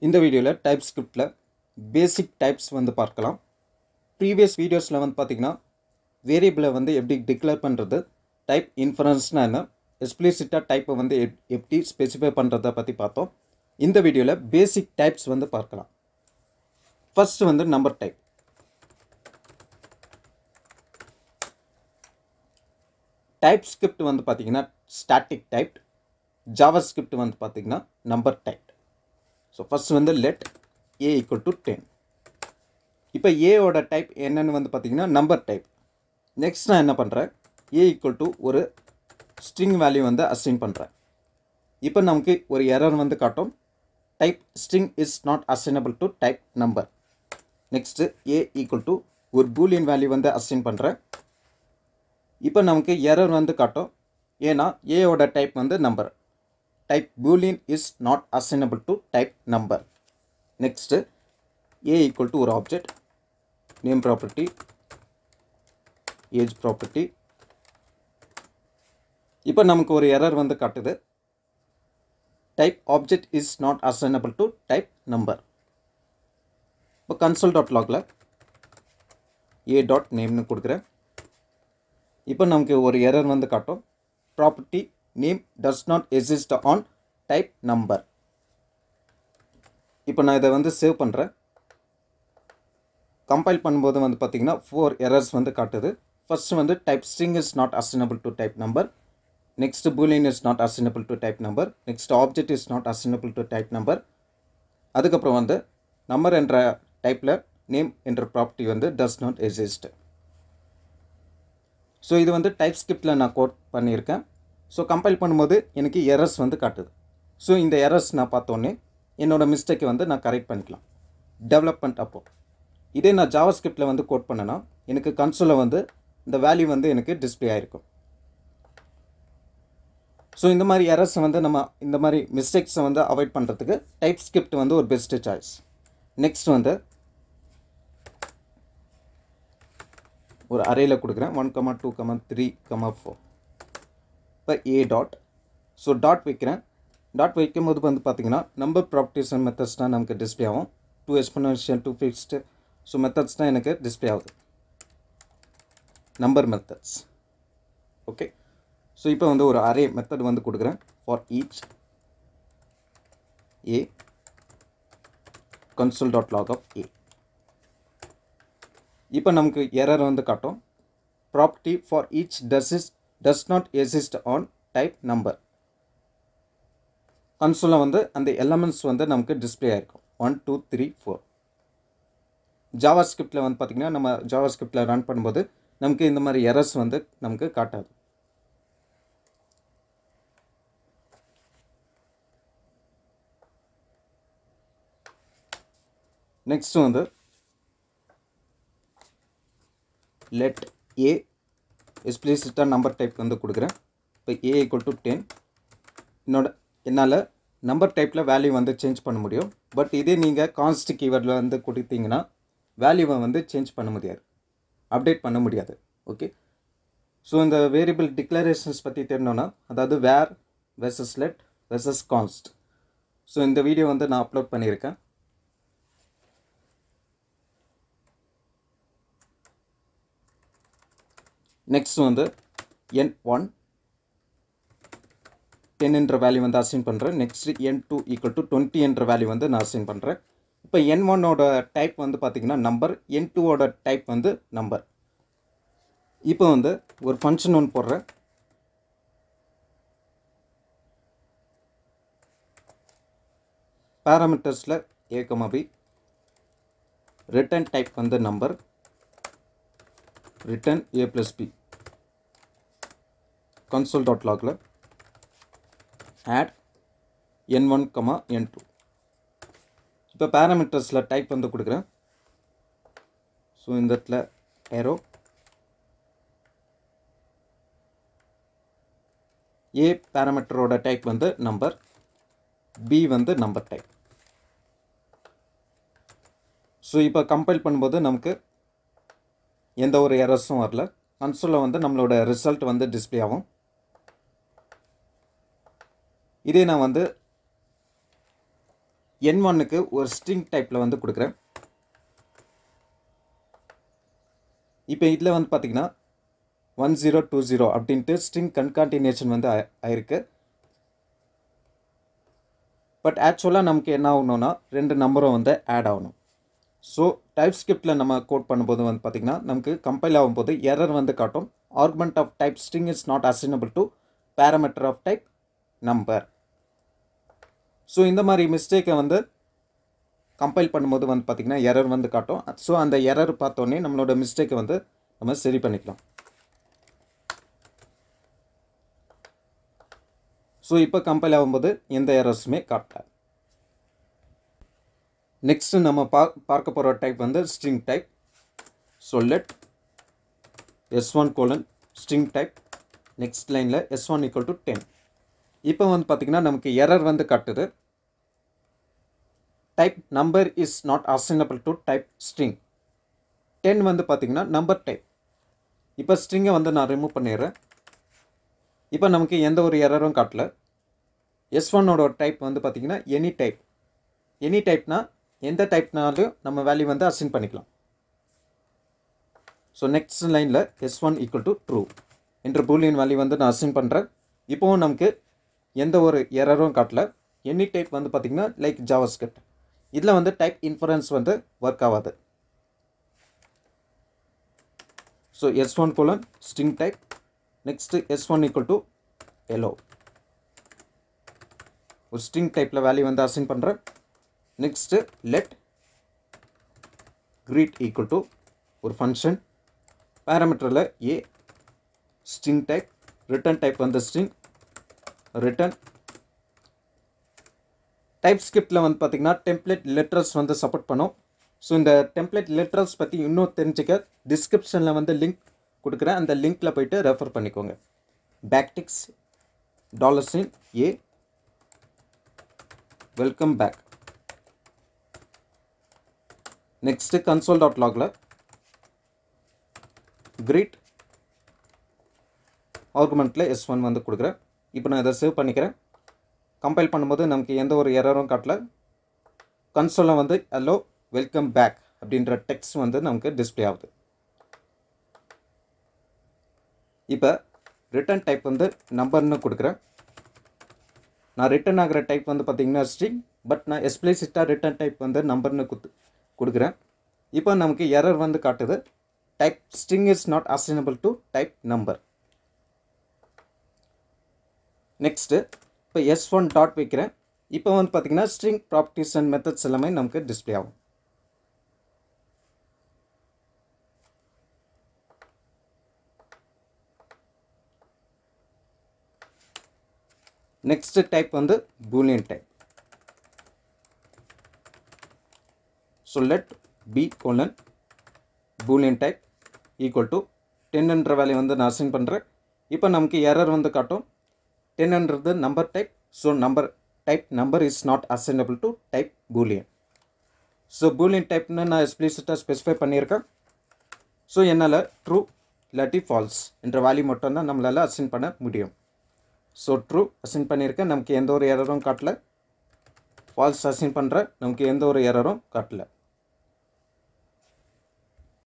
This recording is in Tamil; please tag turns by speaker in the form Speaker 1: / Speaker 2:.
Speaker 1: இந்த வீடியோவில் டைப்ஸ்கிரிப்டில் பேசிக் டைப்ஸ் வந்து பார்க்கலாம். ப்ரீவியஸ் வீடியோஸில் வந்து பார்த்திங்கன்னா வேரியபிளை வந்து எப்படி டிக்ளேர் பண்ணுறது, டைப் இன்ஃபரன்ஸ்னால் என்ன, எக்ஸ்பிளிசிட்டாக டைப்பை வந்து எப்படி ஸ்பெசிஃபை பண்ணுறதை பற்றி பார்த்தோம். இந்த வீடியோவில் பேசிக் டைப்ஸ் வந்து பார்க்கலாம். ஃபர்ஸ்ட் வந்து நம்பர் டைப். டைப்ஸ்கிரிப்ட் வந்து பார்த்திங்கன்னா ஸ்டாட்டிக் டைப், ஜாவாஸ்கிரிப்ட் வந்து பார்த்திங்கன்னா நம்பர் டைப். ஸோ ஃபஸ்ட் வந்து லெட் ஏ ஈக்குவல் டு 10. இப்போ ஏவோட டைப் என்னன்னு வந்து பார்த்திங்கன்னா நம்பர் டைப். நெக்ஸ்ட் நான் என்ன பண்ணுறேன், ஏ ஈக்குவல் டு ஒரு ஸ்ட்ரிங் வேல்யூ வந்து அசைன் பண்ணுறேன். இப்போ நமக்கு ஒரு எரர் வந்து காட்டும், type string is not assignable to type number. Next A equal to ஒரு பூலியன் வேல்யூ வந்து அசைன் பண்ணுறேன். இப்போ நமக்கு எரர் வந்து காட்டும், ஏன்னா ஏவோட டைப் வந்து number. type boolean is not assignable to type number. Next a equal to ஒரு object, name property, age property. இப்போ நமக்கு ஒரு எரர் வந்து காட்டுது, type object is not assignable to type number. இப்போ console.logல a.name னு கொடுக்குறேன். இப்போ நமக்கு ஒரு எரர் வந்து காட்டும், property name does not exist on type number. இப்போ நான் இதை வந்து சேவ் பண்ணுறேன். கம்பைல் பண்ணும்போது வந்து பார்த்திங்கன்னா 4 எரர்ஸ் வந்து காட்டுது. ஃபர்ஸ்ட் வந்து type string is not assignable to type number, next Boolean is not assignable to type number, next object is not assignable to type number. அதுக்கப்புறம் வந்து நம்பர் என்ற டைப்பில் நேம் என்ற ப்ராப்பர்ட்டி வந்து டஸ் நாட் எக்ஸிஸ்ட். ஸோ இது வந்து டைப் ஸ்கிரிப்டில் நான் கோட் பண்ணியிருக்கேன். ஸோ கம்பைல் பண்ணும்போது எனக்கு எரர்ஸ் வந்து காட்டுது. ஸோ இந்த எரர்ஸ் நான் பார்த்தோன்னே என்னோடய மிஸ்டேக்கை வந்து நான் கரெக்ட் பண்ணிக்கலாம் டெவலப்மெண்ட் அப்போது. இதே நான் ஜாவாஸ்கிரிப்டில் வந்து கோட் பண்ணேன்னா எனக்கு கன்சோலில் வந்து இந்த வேல்யூ வந்து எனக்கு டிஸ்பிளே ஆகிருக்கும். ஸோ இந்த மாதிரி எரர்ஸை வந்து நம்ம இந்த மாதிரி மிஸ்டேக்ஸை வந்து அவாய்ட் பண்ணுறதுக்கு டைப் ஸ்கிரிப்ட் வந்து ஒரு பெஸ்ட்டு சாய்ஸ். நெக்ஸ்ட் வந்து ஒரு அரேயில் கொடுக்குறேன் 1, 2, 3, 4. இப்போ ஏ டாட், ஸோ டாட் வைக்கிறேன். டாட் வைக்கும்போது வந்து பார்த்திங்கன்னா நம்பர் ப்ராப்பர்ட்டிஸ் அண்ட் மெத்தட்ஸ் தான் நமக்கு டிஸ்பிளே ஆகும். 2 எக்ஸ்போனென்ஷியல் 2 ஃபிக்ஸ்டு, ஸோ மெத்தட்ஸ் தான் எனக்கு டிஸ்பிளே ஆகுது, நம்பர் மெத்தட்ஸ். ஓகே, ஸோ இப்போ வந்து ஒரு அரே மெத்தட் வந்து கொடுக்குறேன் for each A console.log of a. இப்போ நமக்கு எரர் வந்து காட்டும், property for each does not exist on type number. கன்சோலில் வந்து அந்த எலமெண்ட்ஸ் வந்து நமக்கு டிஸ்பிளே ஆகிருக்கும் 1, 2, 3, 4. ஜாவாஸ்கிரிப்டில் வந்து பார்த்திங்கன்னா நம்ம ஜாவாஸ்கிரிப்டில் ரன் பண்ணும்போது நமக்கு இந்த மாதிரி எரர்ஸ் வந்து நமக்கு காட்டாது. நெக்ஸ்ட் வந்து லெட் ஏ எக்ஸ்பிளிசிட்டாக நம்பர் டைப் வந்து கொடுக்குறேன். இப்போ ஏ ஈக்குவல் டு 10. என்னால் நம்பர் டைப்பில் வேல்யூ வந்து சேஞ்ச் பண்ண முடியும். பட் இதே நீங்கள் கான்ஸ்ட் கீவேர்டில் வந்து கொடுத்தீங்கன்னா வேல்யூவை வந்து சேஞ்ச் பண்ண முடியாது, அப்டேட் பண்ண முடியாது. ஓகே, ஸோ இந்த வேரியபிள் டிக்ளரேஷன்ஸ் பற்றி தெரியணுன்னா, அதாவது வேர் வெர்சஸ் லெட் வெர்சஸ் கான்ஸ்ட், ஸோ இந்த வீடியோ வந்து நான் அப்லோட் பண்ணியிருக்கேன். நெக்ஸ்ட் வந்து n1 10 என்ற வேல்யூ வந்து அசைன் பண்ணுறேன். நெக்ஸ்ட் n2 ஈக்குவல் டு 20 என்ற வேல்யூ வந்து நான் அசைன் பண்ணுறேன். இப்போ n1ஓட டைப் வந்து பார்த்திங்கன்னா நம்பர், n2ஓட டைப் வந்து நம்பர். இப்போ வந்து ஒரு ஃபங்க்ஷன் ஒன்று போடுறேன். பேராமீட்டர்ஸில் a, b, ரிட்டர்ன் டைப் வந்து number, return a plus b. console.logல add n1, n2. இப்போ பேராமீட்டர்ஸில் டைப் வந்து கொடுக்குறேன். ஸோ இந்த இடத்துல arrow, a பேராமீட்டரோட டைப் வந்து நம்பர், b வந்து நம்பர் டைப். ஸோ இப்போ கம்பைல் பண்ணும்போது நமக்கு எந்த ஒரு எரர்ஸும் வரல. கன்சோலில் வந்து நம்மளோட ரிசல்ட் வந்து டிஸ்பிளே ஆகும். இதே நான் வந்து n1க்கு ஒரு ஸ்ட்ரிங் டைப்பில் வந்து கொடுக்குறேன். இப்போ இதில் வந்து பார்த்தீங்கன்னா 1020 அப்படின்ட்டு ஸ்ட்ரிங் கன்கான்டினேஷன் வந்து ஆயிருக்கு. பட் ஆக்சுவலாக நமக்கு என்ன ஆகணும்னா 2 நம்பரும் வந்து ஆட் ஆகணும். ஸோ டைப் ஸ்கிரிப்டில் நம்ம கோட் பண்ணும்போது வந்து பார்த்திங்கன்னா நமக்கு கம்பைல் ஆகும்போது எரர் வந்து காட்டும். Argument of type string is not assignable to parameter of type number. So இந்த மாதிரி மிஸ்டேக்கை வந்து கம்பைல் பண்ணும்போது வந்து பார்த்திங்கன்னா எரர் வந்து காட்டும். ஸோ அந்த எரர் பார்த்தோன்னே நம்மளோட மிஸ்டேக்கை வந்து நம்ம சரி பண்ணிக்கலாம். ஸோ இப்போ கம்பைல் ஆகும்போது எந்த எரர்ஸுமே காட்டல. நெக்ஸ்ட் நம்ம பார்க்க போகிற டைப் வந்து string type. So let s1 string type. Next லைனில் s1 = 10. இப்போ வந்து பார்த்திங்கன்னா நமக்கு எரர் வந்து காட்டுது. Type number is not assignable to type string. 10 வந்து பார்த்திங்கன்னா நம்பர் டைப். இப்போ ஸ்ட்ரிங்கை வந்து நான் ரிமூவ் பண்ணிடுறேன். இப்போ நமக்கு எந்த ஒரு எரரும் காட்டல. s1ஓட டைப் வந்து பார்த்திங்கன்னா எனி டைப். எனி டைப்னா எந்த டைப்னாலும் நம்ம வேல்யூ வந்து அசைன் பண்ணிக்கலாம். ஸோ நெக்ஸ்ட் லைனில் s1 = ட்ரூ என்ற பூலியன் வேல்யூ வந்து நான் அசைன் பண்ணுறேன். இப்போவும் நமக்கு எந்த ஒரு எரரும் காட்டல. எனி டைப் வந்து பார்த்திங்கன்னா லைக் ஜாவாஸ்கிரிப்ட். இதில் வந்து டைப் இன்ஃபரன்ஸ் வந்து ஒர்க் ஆகாது. So s1 string type. Next s1 = hello. ஒரு ஸ்ட்ரிங் டைப்பில் வேல்யூ வந்து அசைன் பண்ணுறேன். நெக்ஸ்ட்டு let greet = ஒரு ஃபங்க்ஷன். பேராமீட்டரில் a string type. Return type வந்து ஸ்ட்ரிங் ரிட்டர்ன். டைப் ஸ்கிரிப்டில் வந்து பார்த்திங்கன்னா டெம்ப்ளேட் லெட்டர்ஸ் வந்து சப்போர்ட் பண்ணும். ஸோ இந்த டெம்ப்ளேட் லெட்டர்ஸ் பற்றி இன்னும் தெரிஞ்சுக்க டிஸ்கிரிப்ஷனில் வந்து லிங்க் கொடுக்குறேன். அந்த லிங்க்கில் போய்ட்டு ரெஃபர் பண்ணிக்கோங்க. Backticks $a welcome back. Next console.logல greet ஆர்குமெண்ட்டில் s1 வந்து கொடுக்குறேன். இப்போ நான் இதை சேவ் பண்ணிக்கிறேன். கம்பைல் பண்ணும்போது நமக்கு எந்த ஒரு எரரும் காட்டல. கன்சோலில் வந்து hello வெல்கம் பேக் அப்படின்ற டெக்ஸ்ட் வந்து நமக்கு டிஸ்பிளே ஆகுது. இப்போ ரிட்டர்ன் டைப் வந்து நம்பர்னு கொடுக்குறேன். நான் ரிட்டர்ன் ஆகிற டைப் வந்து பார்த்திங்கன்னா ஸ்ட்ரிங். பட் நான் எக்ஸ்பிளிசிட்டாக ரிட்டர்ன் டைப் வந்து நம்பர்னு கொடுக்குறேன். இப்போ நமக்கு எரர் வந்து காட்டுது. Type string is not assignable to type number. Next இப்போ s1 டாட் வைக்கிறேன். இப்போ வந்து பார்த்திங்கன்னா ஸ்ட்ரிங் ப்ராப்பர்ட்டிஸ் அண்ட் மெத்தட்ஸ் எல்லாமே நமக்கு டிஸ்பிளே ஆகும். நெக்ஸ்ட் டைப் வந்து boolean type. So let b boolean type = 10ன்ற வேல்யூ வந்து நான் அசைன் பண்ணுறேன். இப்போ நமக்கு எரர் வந்து காட்டும். 10ன்றது number type. So number type number is not assignable to type boolean. So boolean டைப்னு நான் எக்ஸ்பிளிசிட்டாக ஸ்பெசிஃபை பண்ணியிருக்கேன். ஸோ என்னால் ட்ரூ இல்லாட்டி ஃபால்ஸ் என்ற வேல்யூ மட்டும்தான் நம்மளால் அசைன் பண்ண முடியும். ஸோ ட்ரூ அசைன் பண்ணியிருக்கேன். நமக்கு எந்த ஒரு எரரும் காட்டல. ஃபால்ஸ் அசைன் பண்ணுறேன். நமக்கு எந்த ஒரு எரரும் காட்டல.